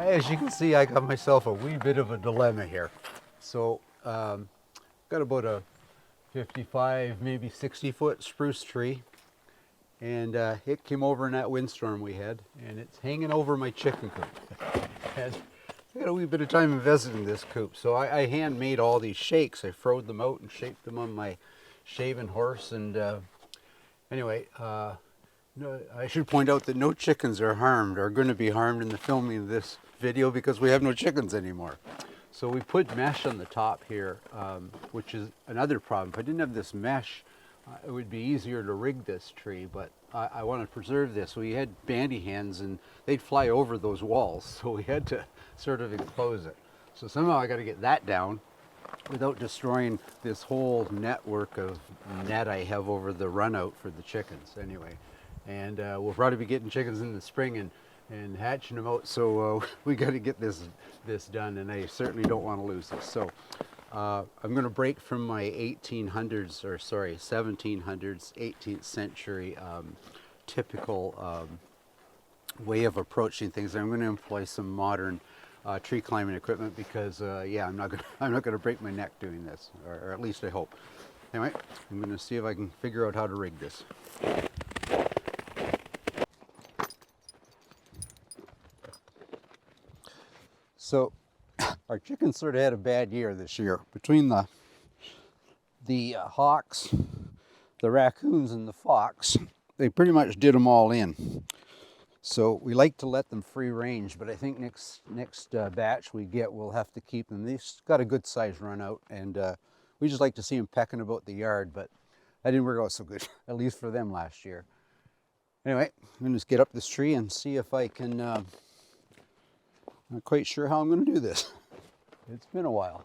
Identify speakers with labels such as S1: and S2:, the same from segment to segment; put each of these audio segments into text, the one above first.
S1: As you can see, I got myself a wee bit of a dilemma here. So, got about a 55, maybe 60-foot spruce tree, and it came over in that windstorm we had, and it's hanging over my chicken coop. And I got a wee bit of time invested in this coop, so I hand made all these shakes. I froed them out and shaped them on my shaven horse, and anyway, no, I should point out that no chickens are harmed or going to be harmed in the filming of this video because we have no chickens anymore. So we put mesh on the top here, which is another problem. If I didn't have this mesh, it would be easier to rig this tree, but I want to preserve this. We had bandy hens and they'd fly over those walls, so we had to sort of enclose it. So somehow I got to get that down without destroying this whole network of net I have over the run out for the chickens anyway. And we'll probably be getting chickens in the spring and hatching them out, so we got to get this done, and I certainly don't want to lose this. So I'm going to break from my 1800s, or sorry, 1700s, 18th century typical way of approaching things. I'm going to employ some modern tree climbing equipment because yeah, I'm not gonna break my neck doing this, or at least I hope. Anyway, I'm going to see if I can figure out how to rig this. So our chickens sort of had a bad year this year. Between the hawks, the raccoons, and the fox, they pretty much did them all in. So we like to let them free range, but I think next batch we get, we'll have to keep them. They've got a good size run out, and we just like to see them pecking about the yard, but that didn't work out so good, at least for them last year. Anyway, I'm gonna just get up this tree and see if I can, not quite sure how I'm gonna do this. It's been a while.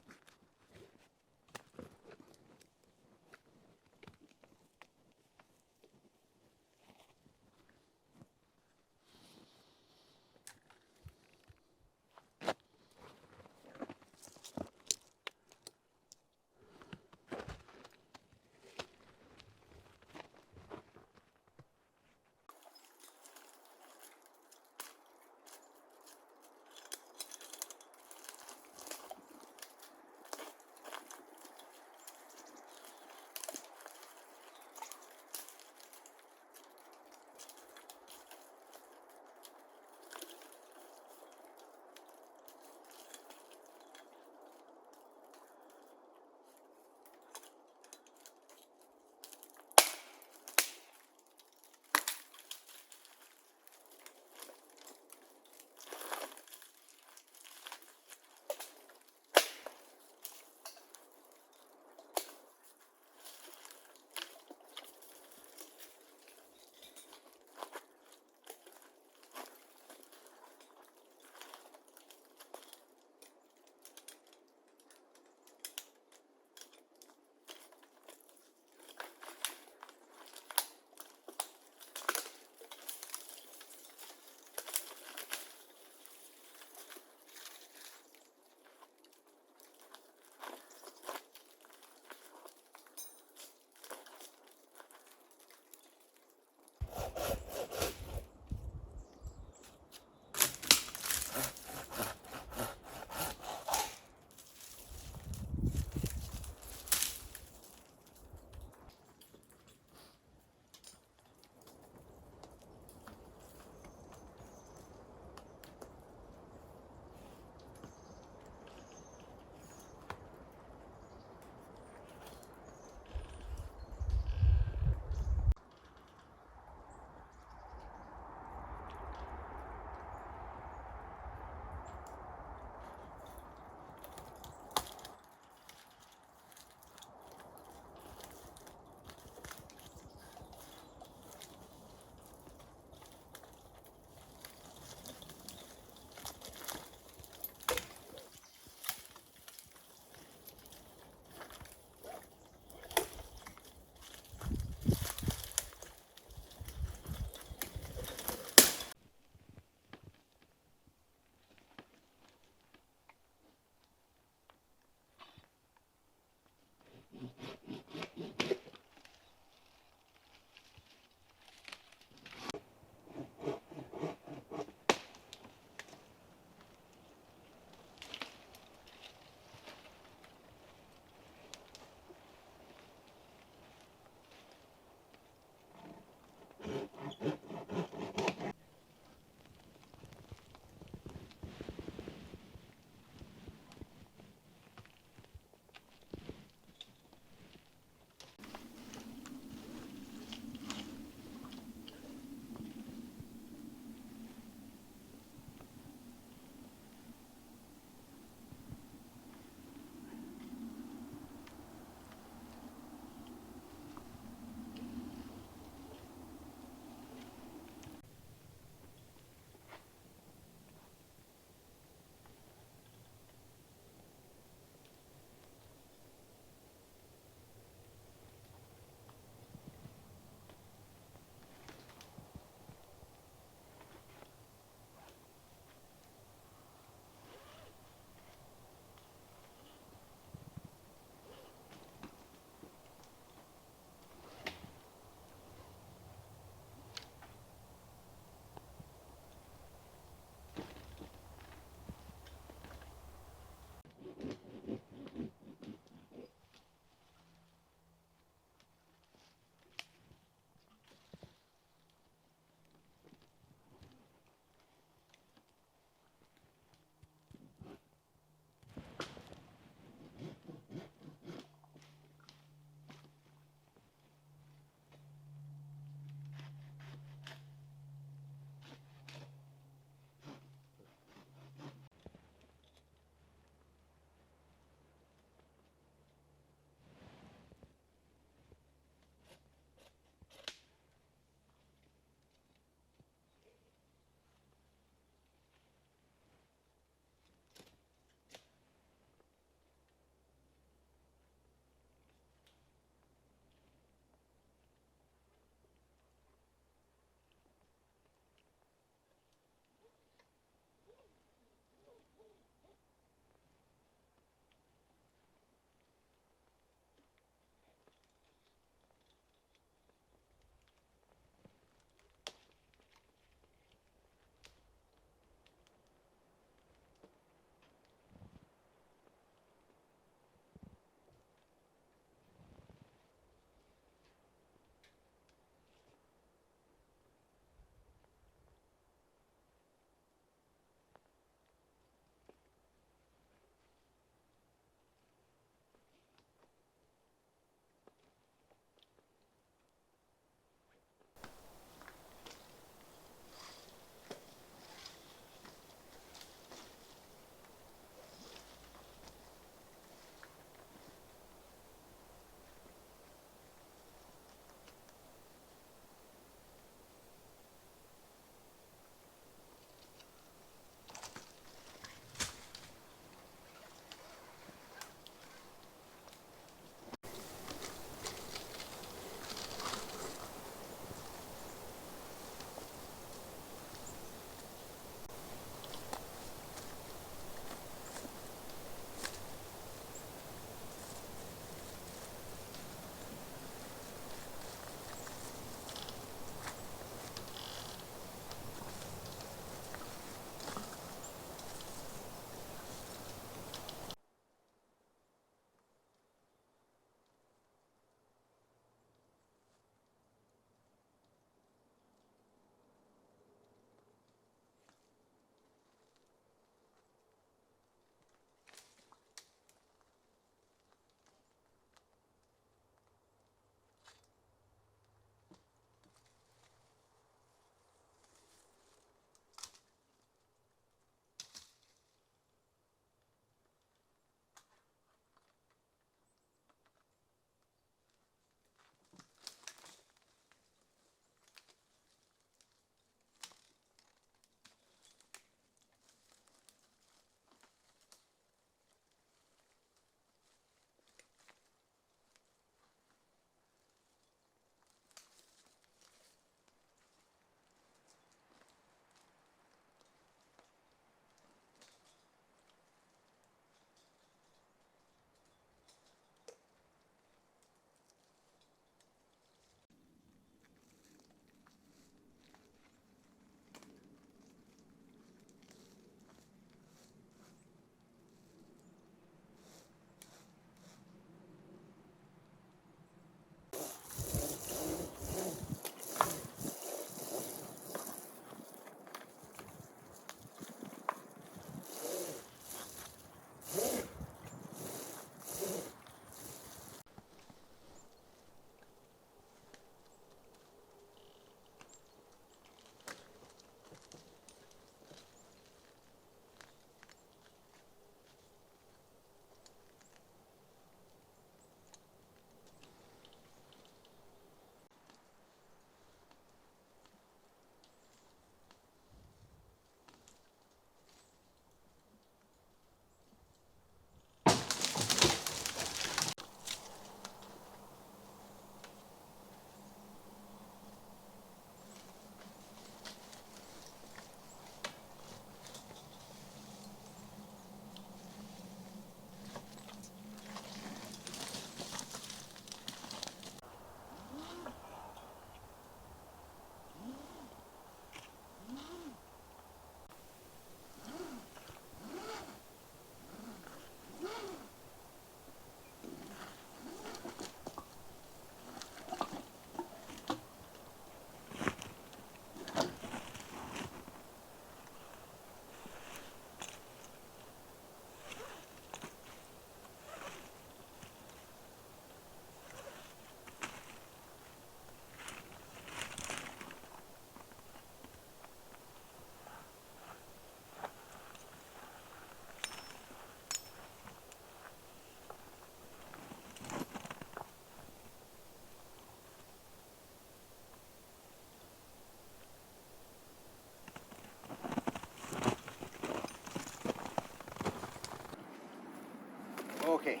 S1: Okay,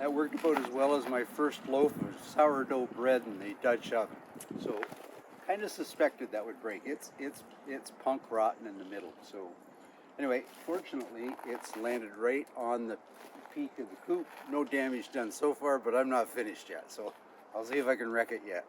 S1: that worked about as well as my first loaf of sourdough bread in the Dutch oven. So, kind of suspected that would break. It's punk rotten in the middle. So, anyway, fortunately, it's landed right on the peak of the coop. No damage done so far, but I'm not finished yet. So, I'll see if I can wreck it yet.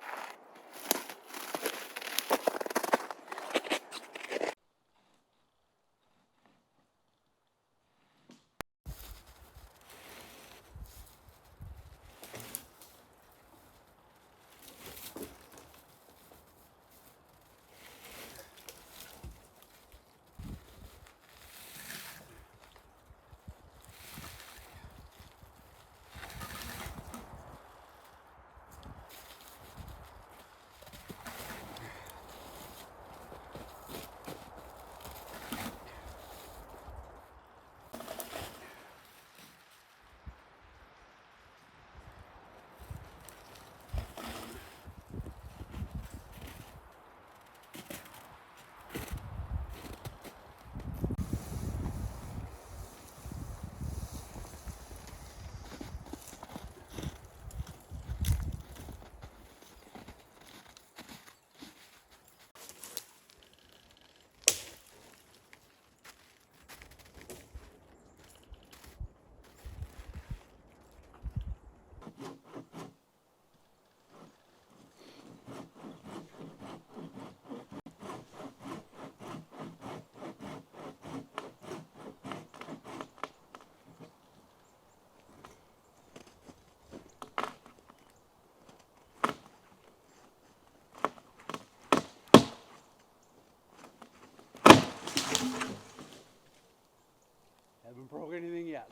S1: Haven't broke anything yet.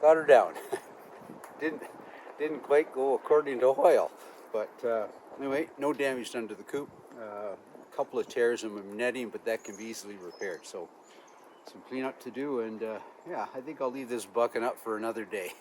S1: Got her down. didn't quite go according to Hoyle, but anyway, no damage done to the coop. A couple of tears in my netting, but that can be easily repaired. So some cleanup to do, and yeah, I think I'll leave this bucking up for another day.